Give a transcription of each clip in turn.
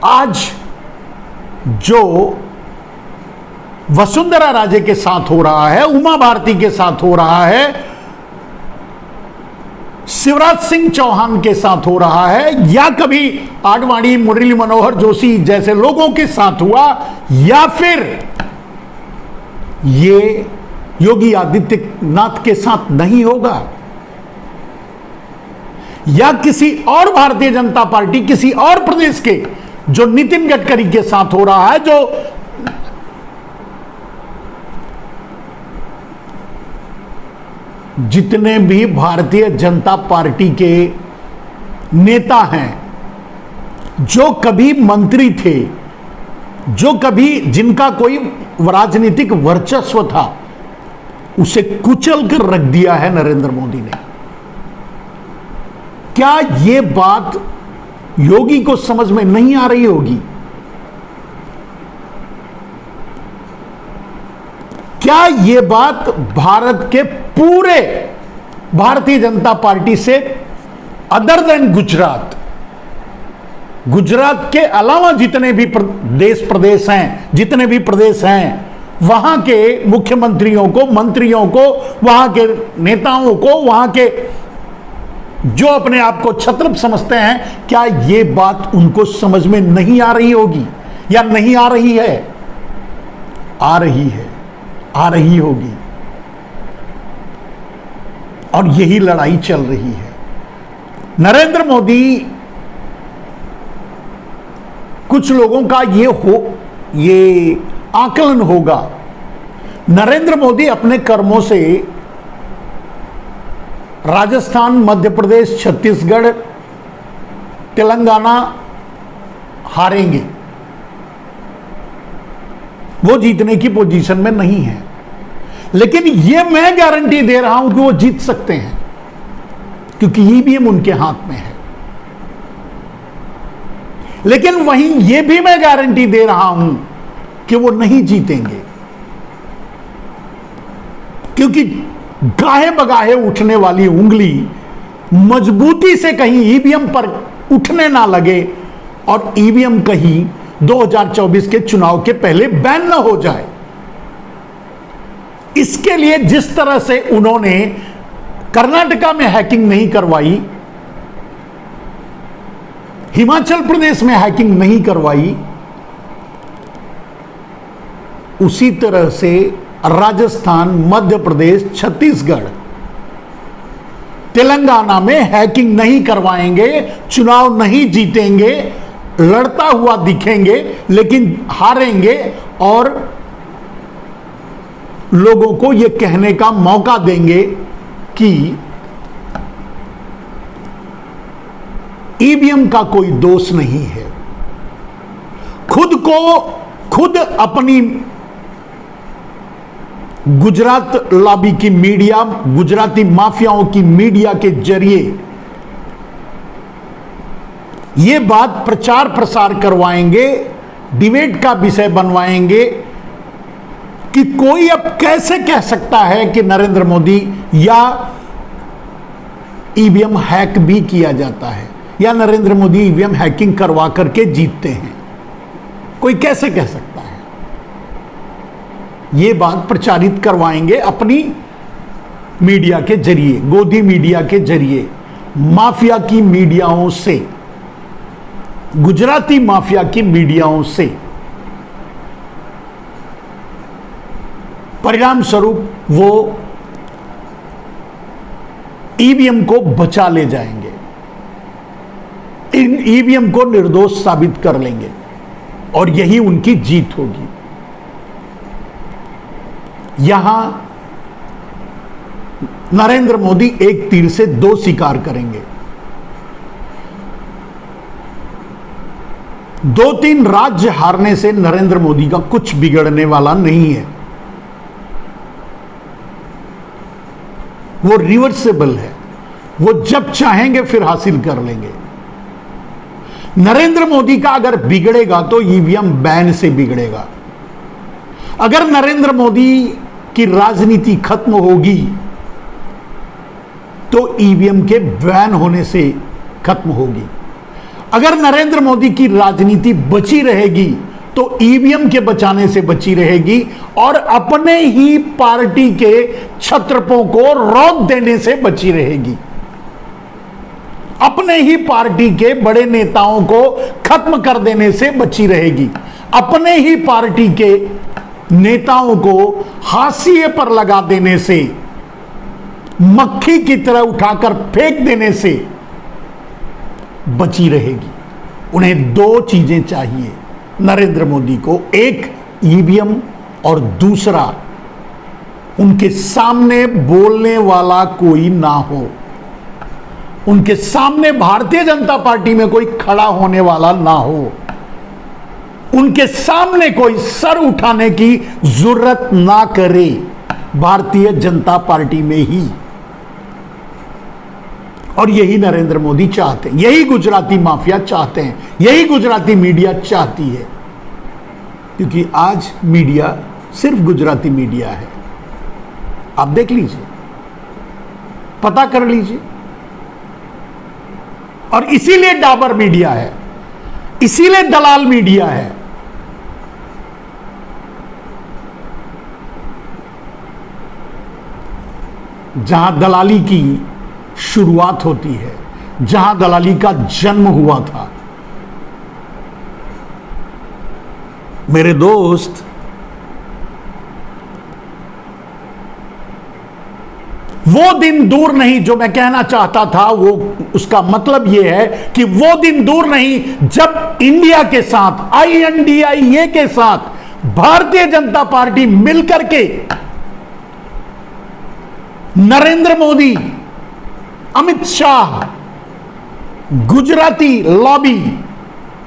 आज जो वसुंधरा राजे के साथ हो रहा है, उमा भारती के साथ हो रहा है, शिवराज सिंह चौहान के साथ हो रहा है, या कभी आडवाणी मुरली मनोहर जोशी जैसे लोगों के साथ हुआ, या फिर ये योगी आदित्यनाथ के साथ नहीं होगा, या किसी और भारतीय जनता पार्टी किसी और प्रदेश के जो नितिन गडकरी के साथ हो रहा है, जो जितने भी भारतीय जनता पार्टी के नेता हैं, जो कभी मंत्री थे, जो कभी जिनका कोई राजनीतिक वर्चस्व था, उसे कुचल कर रख दिया है नरेंद्र मोदी ने। क्या यह बात योगी को समझ में नहीं आ रही होगी? क्या यह बात भारत के पूरे भारतीय जनता पार्टी से अदर देन गुजरात के अलावा जितने भी प्रदेश हैं, जितने भी प्रदेश हैं, वहां के मुख्यमंत्रियों को, मंत्रियों को, वहां के नेताओं को, वहां के जो अपने आप को क्षत्रप समझते हैं, क्या यह बात उनको समझ में नहीं आ रही होगी या नहीं आ रही है? आ रही है, आ रही होगी, और यही लड़ाई चल रही है। नरेंद्र मोदी, कुछ लोगों का ये आकलन होगा, नरेंद्र मोदी अपने कर्मों से राजस्थान, मध्य प्रदेश, छत्तीसगढ़, तेलंगाना हारेंगे, वो जीतने की पोजीशन में नहीं है। लेकिन ये मैं गारंटी दे रहा हूं कि वो जीत सकते हैं, क्योंकि ईवीएम उनके हाथ में है। लेकिन वहीं ये भी मैं गारंटी दे रहा हूं कि वो नहीं जीतेंगे, क्योंकि गाहे बगाहे उठने वाली उंगली मजबूती से कहीं ईवीएम पर उठने ना लगे, और ईवीएम कहीं 2024 के चुनाव के पहले बैन ना हो जाए। इसके लिए जिस तरह से उन्होंने कर्नाटका में हैकिंग नहीं करवाई, हिमाचल प्रदेश में हैकिंग नहीं करवाई, उसी तरह से राजस्थान, मध्य प्रदेश, छत्तीसगढ़, तेलंगाना में हैकिंग नहीं करवाएंगे, चुनाव नहीं जीतेंगे, लड़ता हुआ दिखेंगे, लेकिन हारेंगे, और लोगों को यह कहने का मौका देंगे कि ईवीएम का कोई दोष नहीं है। खुद अपनी गुजरात लॉबी की मीडिया, गुजराती माफियाओं की मीडिया के जरिए यह बात प्रचार प्रसार करवाएंगे, डिबेट का विषय बनवाएंगे कि कोई अब कैसे कह सकता है कि नरेंद्र मोदी या ईवीएम हैक भी किया जाता है, या नरेंद्र मोदी ईवीएम हैकिंग करवा करके जीतते हैं। कोई कैसे कह सकता है? यह बात प्रचारित करवाएंगे अपनी मीडिया के जरिए, गोदी मीडिया के जरिए, माफिया की मीडियाओं से, गुजराती माफिया की मीडियाओं से। परिणाम स्वरूप वो ईवीएम को बचा ले जाएंगे, इन ईवीएम को निर्दोष साबित कर लेंगे, और यही उनकी जीत होगी। यहां नरेंद्र मोदी एक तीर से दो शिकार करेंगे। 2-3 राज्य हारने से नरेंद्र मोदी का कुछ बिगड़ने वाला नहीं है, वो रिवर्सेबल है, वो जब चाहेंगे फिर हासिल कर लेंगे। नरेंद्र मोदी का अगर बिगड़ेगा तो ईवीएम बैन से बिगड़ेगा। अगर नरेंद्र मोदी की राजनीति खत्म होगी तो ईवीएम के बैन होने से खत्म होगी। अगर नरेंद्र मोदी की राजनीति बची रहेगी तो ईवीएम के बचाने से बची रहेगी और अपने ही पार्टी के छत्रपों को रोक देने से बची रहेगी, अपने ही पार्टी के बड़े नेताओं को खत्म कर देने से बची रहेगी, अपने ही पार्टी के नेताओं को हाशिए पर लगा देने से, मक्खी की तरह उठाकर फेंक देने से बची रहेगी। उन्हें दो चीजें चाहिए नरेंद्र मोदी को, एक ईवीएम और दूसरा उनके सामने बोलने वाला कोई ना हो, उनके सामने भारतीय जनता पार्टी में कोई खड़ा होने वाला ना हो, उनके सामने कोई सर उठाने की जरूरत ना करे भारतीय जनता पार्टी में ही। और यही नरेंद्र मोदी चाहते हैं, यही गुजराती माफिया चाहते हैं, यही गुजराती मीडिया चाहती है, क्योंकि आज मीडिया सिर्फ गुजराती मीडिया है। आप देख लीजिए, पता कर लीजिए। और इसीलिए डाबर मीडिया है, इसीलिए दलाल मीडिया है। जहां दलाली की शुरुआत होती है, जहां दलाली का जन्म हुआ था, मेरे दोस्त, वो दिन दूर नहीं, जो मैं कहना चाहता था वो उसका मतलब यह है कि वो दिन दूर नहीं जब इंडिया के साथ, INDIA के साथ भारतीय जनता पार्टी मिलकर के नरेंद्र मोदी, अमित शाह, गुजराती लॉबी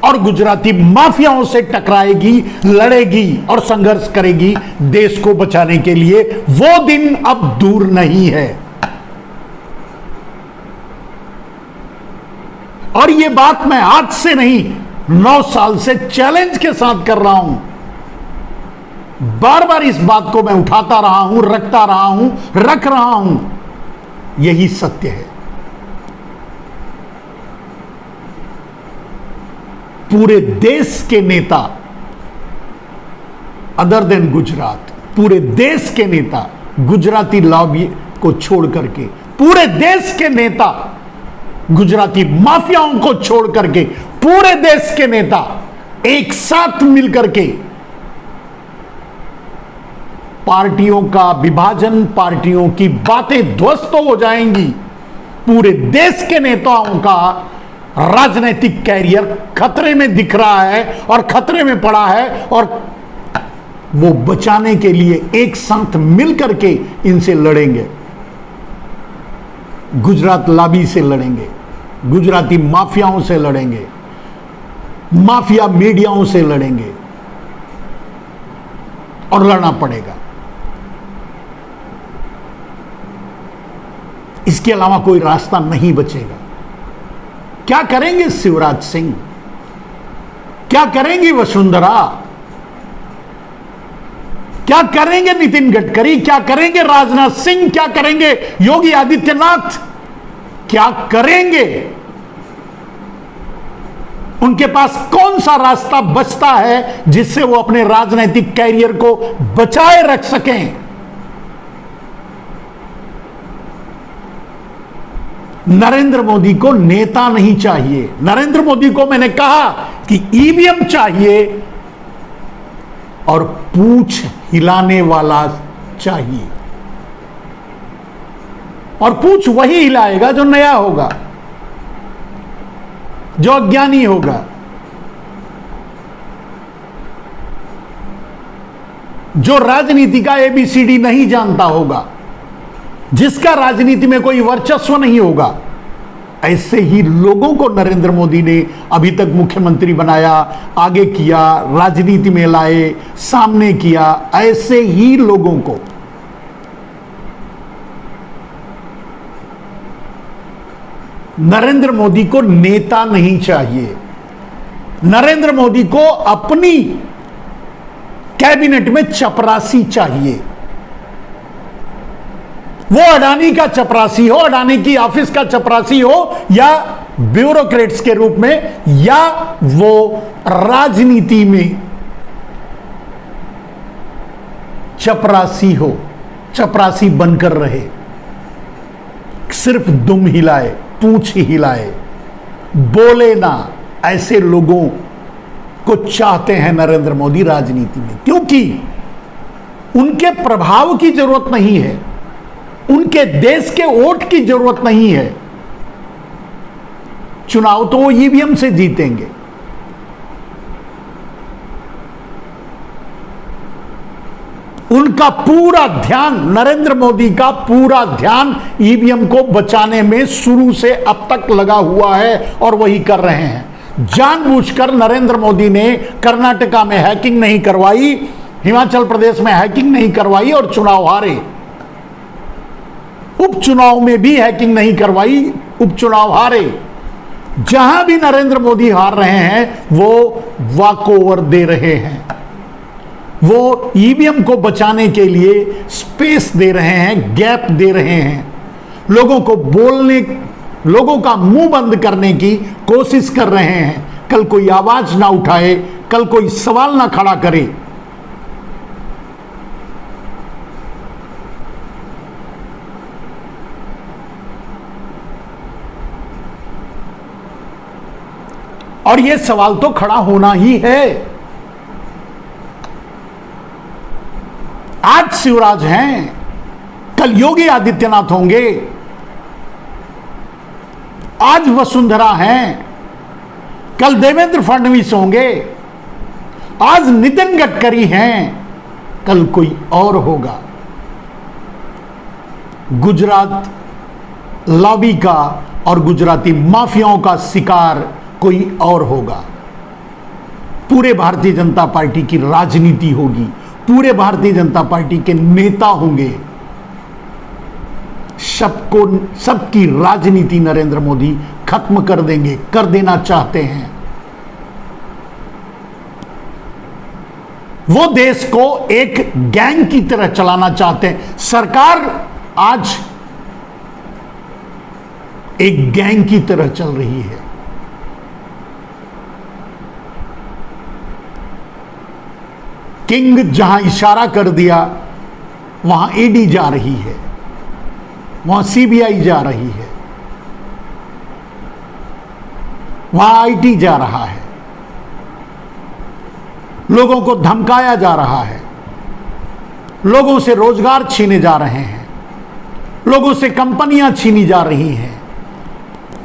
और गुजराती माफियाओं से टकराएगी, लड़ेगी और संघर्ष करेगी देश को बचाने के लिए। वो दिन अब दूर नहीं है। और ये बात मैं आज से नहीं, 9 साल से चैलेंज के साथ कर रहा हूं। बार बार इस बात को मैं उठाता रहा हूं, रखता रहा हूं, रख रहा हूं। यही सत्य है। पूरे देश के नेता, अदर देन गुजरात, पूरे देश के नेता गुजराती लॉबी को छोड़ करके, पूरे देश के नेता गुजराती माफियाओं को छोड़ करके, पूरे देश के नेता एक साथ मिलकर के पार्टियों का विभाजन, पार्टियों की बातें ध्वस्त हो जाएंगी। पूरे देश के नेताओं का राजनीतिक कैरियर खतरे में दिख रहा है और खतरे में पड़ा है, और वो बचाने के लिए एक साथ मिलकर के इनसे लड़ेंगे। गुजरात लॉबी से लड़ेंगे, गुजराती माफियाओं से लड़ेंगे, माफिया मीडियाओं से लड़ेंगे, और लड़ना पड़ेगा। इसके अलावा कोई रास्ता नहीं बचेगा। क्या करेंगे शिवराज सिंह, क्या करेंगी वसुंधरा, क्या करेंगे नितिन गडकरी, क्या करेंगे राजनाथ सिंह, क्या करेंगे योगी आदित्यनाथ, क्या करेंगे? उनके पास कौन सा रास्ता बचता है जिससे वो अपने राजनीतिक कैरियर को बचाए रख सकें? नरेंद्र मोदी को नेता नहीं चाहिए। नरेंद्र मोदी को मैंने कहा कि ईवीएम चाहिए और पूछ हिलाने वाला चाहिए, और पूछ वही हिलाएगा जो नया होगा, जो अज्ञानी होगा, जो राजनीति का ABCD नहीं जानता होगा, जिसका राजनीति में कोई वर्चस्व नहीं होगा। ऐसे ही लोगों को नरेंद्र मोदी ने अभी तक मुख्यमंत्री बनाया, आगे किया, राजनीति में लाए, सामने किया। ऐसे ही लोगों को नरेंद्र मोदी को नेता नहीं चाहिए। नरेंद्र मोदी को अपनी कैबिनेट में चपरासी चाहिए। वो अडानी का चपरासी हो, अडानी की ऑफिस का चपरासी हो, या ब्यूरोक्रेट्स के रूप में, या वो राजनीति में चपरासी हो, चपरासी बनकर रहे, सिर्फ दुम हिलाए, पूंछ हिलाए, बोले ना, ऐसे लोगों को चाहते हैं नरेंद्र मोदी राजनीति में। क्योंकि उनके प्रभाव की जरूरत नहीं है, उनके देश के वोट की जरूरत नहीं है। चुनाव तो वो ईवीएम से जीतेंगे। उनका पूरा ध्यान, नरेंद्र मोदी का पूरा ध्यान ईवीएम को बचाने में शुरू से अब तक लगा हुआ है, और वही कर रहे हैं। जानबूझकर नरेंद्र मोदी ने कर्नाटका में हैकिंग नहीं करवाई, हिमाचल प्रदेश में हैकिंग नहीं करवाई और चुनाव हारे। उपचुनाव में भी हैकिंग नहीं करवाई, उपचुनाव हारे। जहां भी नरेंद्र मोदी हार रहे हैं वो वॉकओवर दे रहे हैं, वो ईवीएम को बचाने के लिए स्पेस दे रहे हैं, गैप दे रहे हैं, लोगों को बोलने, लोगों का मुंह बंद करने की कोशिश कर रहे हैं। कल कोई आवाज ना उठाए, कल कोई सवाल ना खड़ा करे। और यह सवाल तो खड़ा होना ही है। आज शिवराज हैं, कल योगी आदित्यनाथ होंगे, आज वसुंधरा हैं, कल देवेंद्र फडणवीस होंगे, आज नितिन गडकरी हैं, कल कोई और होगा। गुजरात लॉबी का और गुजराती माफियाओं का शिकार कोई और होगा। पूरे भारतीय जनता पार्टी की राजनीति होगी, पूरे भारतीय जनता पार्टी के नेता होंगे। सबकी राजनीति नरेंद्र मोदी खत्म कर देंगे, कर देना चाहते हैं। वो देश को एक गैंग की तरह चलाना चाहते हैं। सरकार आज एक गैंग की तरह चल रही है। किंग जहां इशारा कर दिया वहां ईडी जा रही है, वहां सीबीआई जा रही है, वहां आईटी जा रहा है, लोगों को धमकाया जा रहा है, लोगों से रोजगार छीने जा रहे हैं, लोगों से कंपनियां छीनी जा रही हैं।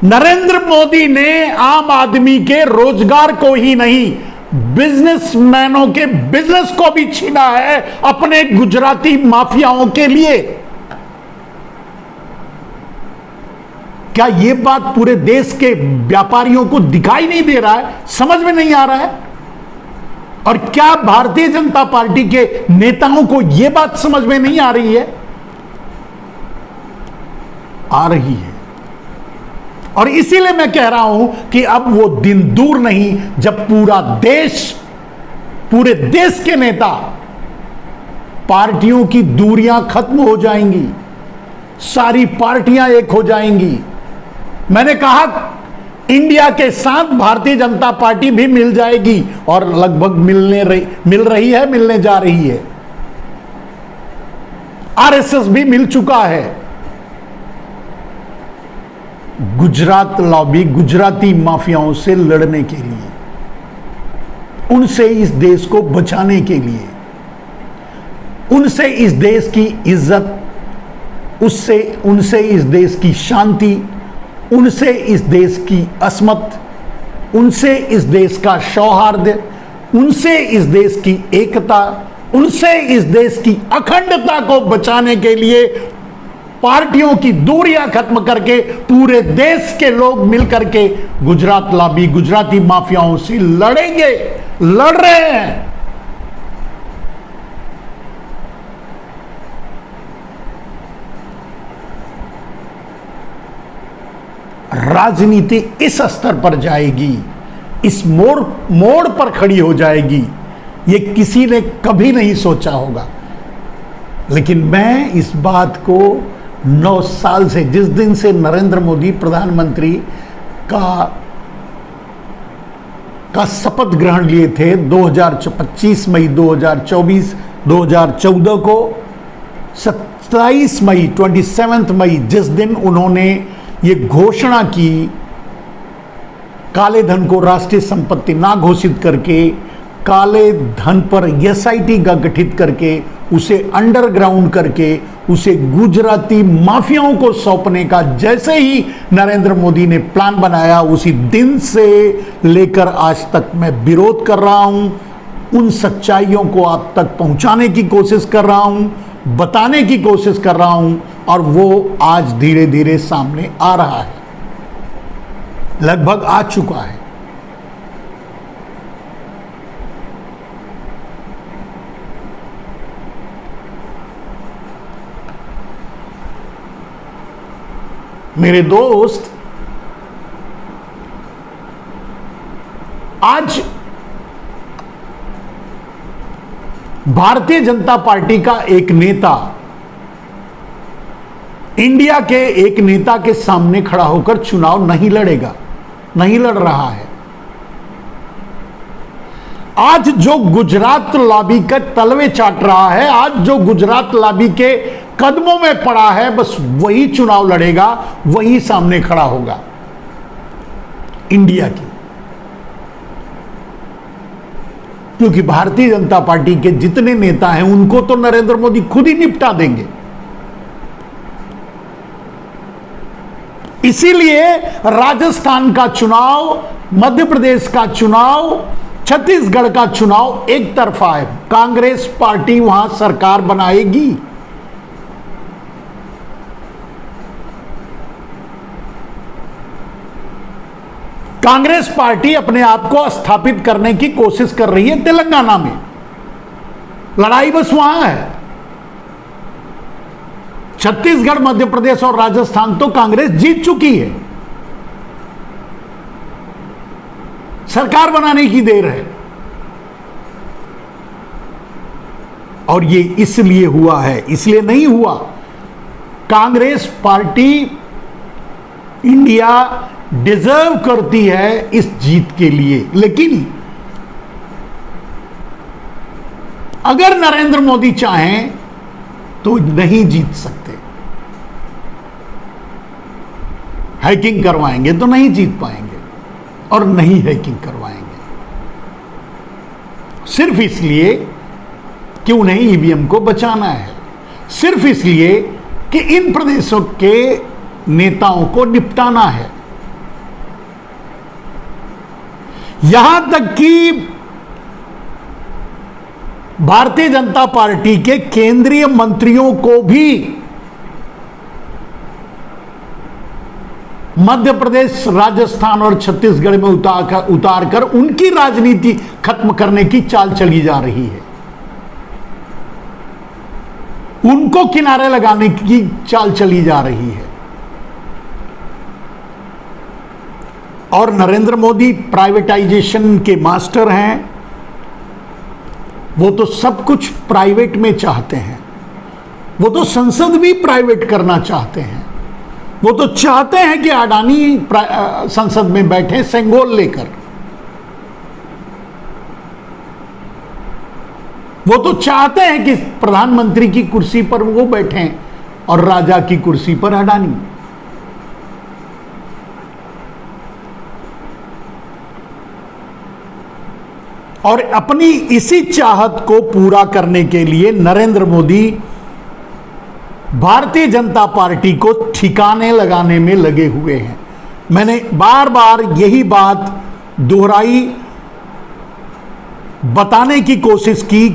नरेंद्र मोदी ने आम आदमी के रोजगार को ही नहीं, बिजनेसमैनों के बिजनेस को भी छीना है अपने गुजराती माफियाओं के लिए। क्या यह बात पूरे देश के व्यापारियों को दिखाई नहीं दे रहा है, समझ में नहीं आ रहा है? और क्या भारतीय जनता पार्टी के नेताओं को यह बात समझ में नहीं आ रही है? आ रही है। और इसीलिए मैं कह रहा हूं कि अब वो दिन दूर नहीं जब पूरा देश, पूरे देश के नेता, पार्टियों की दूरियां खत्म हो जाएंगी, सारी पार्टियां एक हो जाएंगी। मैंने कहा इंडिया के साथ भारतीय जनता पार्टी भी मिल जाएगी, और लगभग मिल रही है, मिलने जा रही है। आरएसएस भी मिल चुका है। गुजरात लॉबी गुजराती माफियाओं से लड़ने के लिए, उनसे इस देश को बचाने के लिए, उनसे इस देश की इज्जत, उनसे इस देश की शांति, उनसे इस देश की अस्मत, उनसे इस देश का सौहार्द, उनसे इस देश की एकता, उनसे इस देश की अखंडता को बचाने के लिए पार्टियों की दूरियां खत्म करके पूरे देश के लोग मिलकर के गुजरात लॉबी, गुजराती माफियाओं से लड़ेंगे, लड़ रहे हैं। राजनीति इस स्तर पर जाएगी, इस मोड़ पर खड़ी हो जाएगी, ये किसी ने कभी नहीं सोचा होगा। लेकिन मैं इस बात को 9 साल से, जिस दिन से नरेंद्र मोदी प्रधानमंत्री का शपथ ग्रहण लिए थे 25 मई 2024 2014 को। 27 मई 27 मई जिस दिन उन्होंने ये घोषणा की काले धन को राष्ट्रीय संपत्ति ना घोषित करके, काले धन पर एसआईटी का गठित करके, उसे अंडरग्राउंड करके, उसे गुजराती माफियाओं को सौंपने का जैसे ही नरेंद्र मोदी ने प्लान बनाया, उसी दिन से लेकर आज तक मैं विरोध कर रहा हूं। उन सच्चाइयों को आप तक पहुंचाने की कोशिश कर रहा हूं, बताने की कोशिश कर रहा हूं, और वो आज धीरे धीरे सामने आ रहा है, लगभग आ चुका है। मेरे दोस्त, आज भारतीय जनता पार्टी का एक नेता इंडिया के एक नेता के सामने खड़ा होकर चुनाव नहीं लड़ेगा, नहीं लड़ रहा है। आज जो गुजरात लॉबी का तलवे चाट रहा है, आज जो गुजरात लॉबी के कदमों में पड़ा है, बस वही चुनाव लड़ेगा, वही सामने खड़ा होगा इंडिया की। क्योंकि भारतीय जनता पार्टी के जितने नेता हैं उनको तो नरेंद्र मोदी खुद ही निपटा देंगे। इसीलिए राजस्थान का चुनाव, मध्य प्रदेश का चुनाव, छत्तीसगढ़ का चुनाव एक तरफा है। कांग्रेस पार्टी वहां सरकार बनाएगी। कांग्रेस पार्टी अपने आप को स्थापित करने की कोशिश कर रही है तेलंगाना में। लड़ाई बस वहां है। छत्तीसगढ़, मध्य प्रदेश और राजस्थान तो कांग्रेस जीत चुकी है। सरकार बनाने की देर है। और ये इसलिए हुआ है, इसलिए नहीं हुआ। कांग्रेस पार्टी इंडिया डिजर्व करती है इस जीत के लिए, लेकिन अगर नरेंद्र मोदी चाहें तो नहीं जीत सकते। हैकिंग करवाएंगे तो नहीं जीत पाएंगे, और नहीं हैकिंग करवाएंगे सिर्फ इसलिए कि उन्हें ईवीएम को बचाना है, सिर्फ इसलिए कि इन प्रदेशों के नेताओं को निपटाना है। यहां तक कि भारतीय जनता पार्टी के केंद्रीय मंत्रियों को भी मध्य प्रदेश, राजस्थान और छत्तीसगढ़ में उतारकर उनकी राजनीति खत्म करने की चाल चली जा रही है। उनको किनारे लगाने की चाल चली जा रही है। और नरेंद्र मोदी प्राइवेटाइजेशन के मास्टर हैं। वो तो सब कुछ प्राइवेट में चाहते हैं। वो तो संसद भी प्राइवेट करना चाहते हैं। वो तो चाहते हैं कि अडानी संसद में बैठे सेंगोल लेकर। वो तो चाहते हैं कि प्रधानमंत्री की कुर्सी पर वो बैठें और राजा की कुर्सी पर अडानी। और अपनी इसी चाहत को पूरा करने के लिए नरेंद्र मोदी भारतीय जनता पार्टी को ठिकाने लगाने में लगे हुए हैं। मैंने बार बार यही बात दोहराई, बताने की कोशिश की,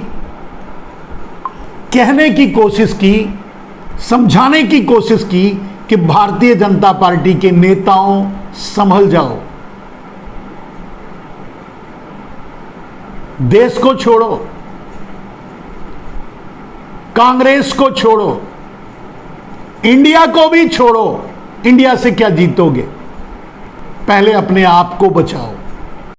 कहने की कोशिश की, समझाने की कोशिश की कि भारतीय जनता पार्टी के नेताओं संभल जाओ, देश को छोड़ो, कांग्रेस को छोड़ो, इंडिया को भी छोड़ो। इंडिया से क्या जीतोगे? पहले अपने आप को बचाओ।